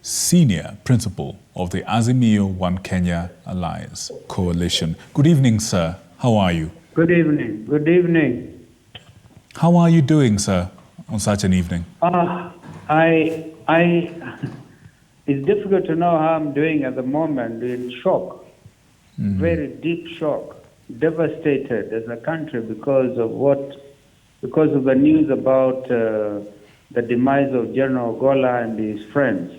Senior Principal of the Azimio One Kenya Alliance Coalition. Good evening, sir. How are you? Good evening. Good evening. How are you doing, sir, on such an evening? It's difficult to know how I'm doing at the moment. In shock, very deep shock, devastated as a country because of the news about the demise of General Ogola and his friends.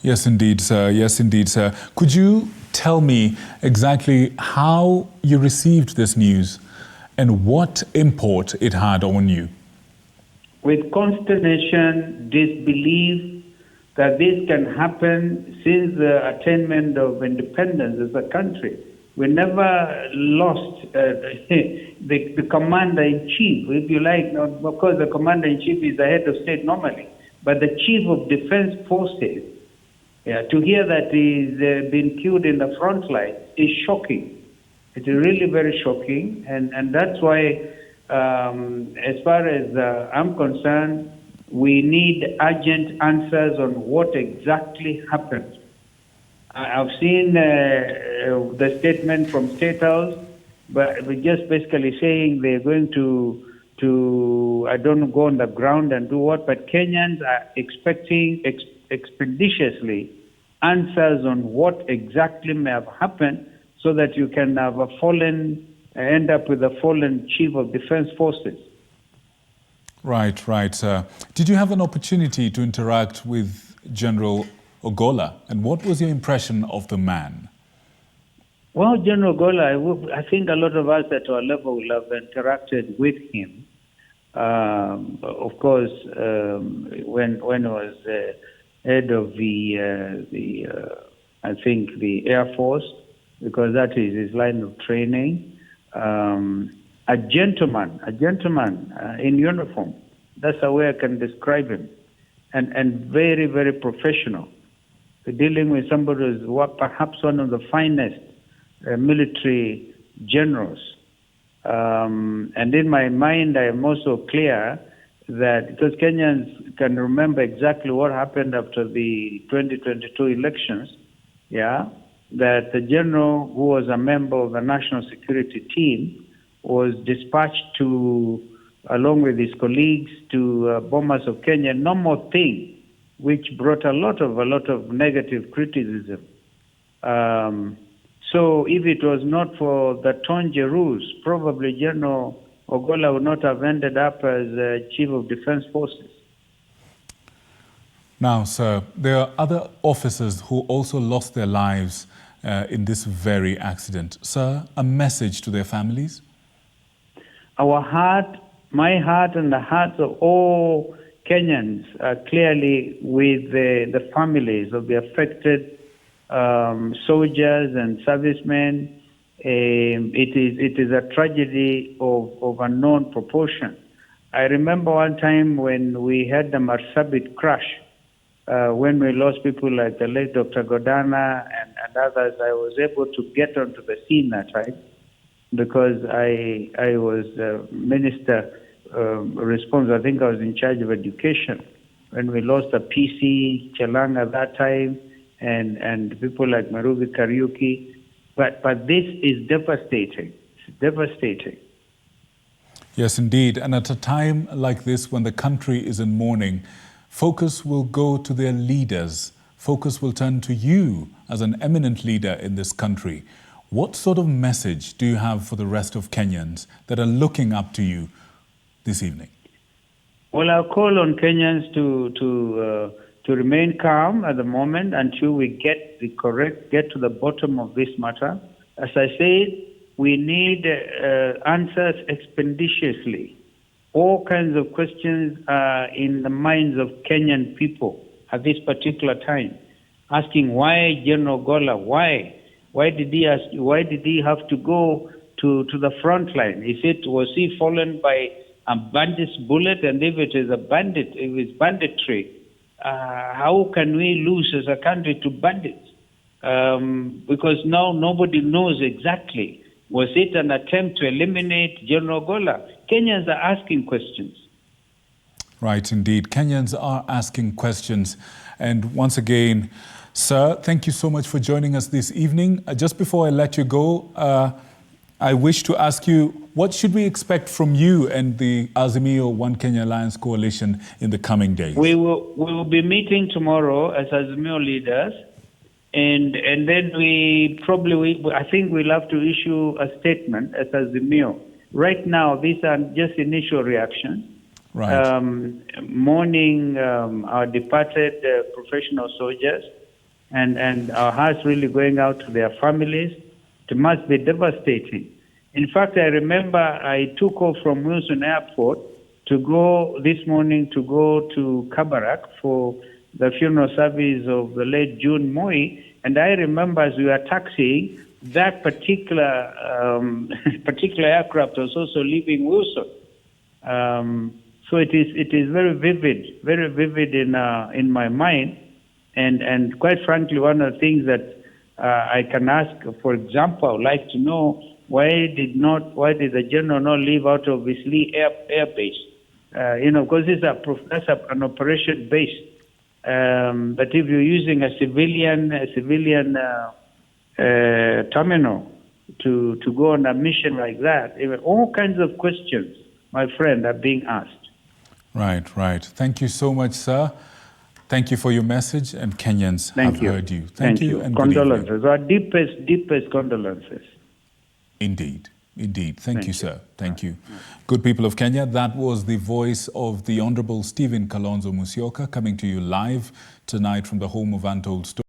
Yes, indeed, sir. Yes, indeed, sir. Could you tell me exactly how you received this news and what import it had on you? With consternation, disbelief that this can happen since the attainment of independence as a country. We never lost the commander-in-chief, if you like. Of course, the commander-in-chief is the head of state normally, but the chief of defense forces, to hear that he's been killed in the front line is shocking. It is really very shocking, and that's why, as far as I'm concerned, we need urgent answers on what exactly happened. I've seen the statement from State House, but we're just basically saying they're going to I don't know, go on the ground and do what, but Kenyans are expecting expeditiously answers on what exactly may have happened so that you can have end up with a fallen chief of defense forces. Right, right. Did you have an opportunity to interact with General Ogola, and what was your impression of the man? Well, General Ogola, I think a lot of us at our level will have interacted with him. Of course, when he was head of I think the Air Force, because that is his line of training. A gentleman in uniform. That's the way I can describe him. And very, very professional. Dealing with somebody who's perhaps one of the finest military generals. And in my mind, I am also clear that, because Kenyans can remember exactly what happened after the 2022 elections, that the general who was a member of the national security team was dispatched to, along with his colleagues, to bombers of Kenya, normal thing, which brought a lot of negative criticism. So if it was not for the Tonjerus, probably General Ogola would not have ended up as Chief of Defense Forces. Now, sir, there are other officers who also lost their lives in this very accident. Sir, a message to their families? Our heart, my heart and the hearts of all Kenyans are clearly with the families of the affected soldiers and servicemen. It is a tragedy of unknown proportion. I remember one time when we had the Marsabit crash, when we lost people like the late Dr. Godana and others. I was able to get onto the scene that time because I was minister responsible. I think I was in charge of education when we lost the PC Chelanga at that time and people like Maruvi Kariuki. But this is devastating. It's devastating. Yes, indeed. And at a time like this, when the country is in mourning, focus will go to their leaders. Focus will turn to you as an eminent leader in this country. What sort of message do you have for the rest of Kenyans that are looking up to you this evening? Well, I'll call on Kenyans to remain calm at the moment until we get to the bottom of this matter. As I said, we need answers expeditiously. All kinds of questions are in the minds of Kenyan people at this particular time, asking why General Ogola, why? Why did he have to go to the front line? Was he fallen by a bandit's bullet? And if it is banditry, how can we lose as a country to bandits? Because now nobody knows exactly. Was it an attempt to eliminate General Ogola? Kenyans are asking questions. Right, indeed. Kenyans are asking questions. And once again, sir, thank you so much for joining us this evening. Just before I let you go, I wish to ask you, what should we expect from you and the Azimio One Kenya Alliance Coalition in the coming days? We will be meeting tomorrow as Azimio leaders, and then I think we'll have to issue a statement as Azimio. Right now, these are just initial reactions. Right. Mourning our departed professional soldiers, and our hearts really going out to their families. It must be devastating. In fact, I remember I took off from Wilson Airport to go this morning to Kabarak for the funeral service of the late June Moi, and I remember as we were taxiing, that particular aircraft was also leaving Wilson. So it is very vivid in my mind, and quite frankly, one of the things that I can ask, for example, I would like to know why did the general not leave out of his Lee air base? Because that's an operation base. But if you're using a civilian terminal to go on a mission like that, all kinds of questions, my friend, are being asked. Right. Thank you so much, sir. Thank you for your message, and Kenyans have heard you. Thank you, and condolences. Our deepest condolences. Indeed. Thank you, sir. Thank you. Good people of Kenya, that was the voice of the Honorable Stephen Kalonzo Musyoka coming to you live tonight from the home of Untold Stories.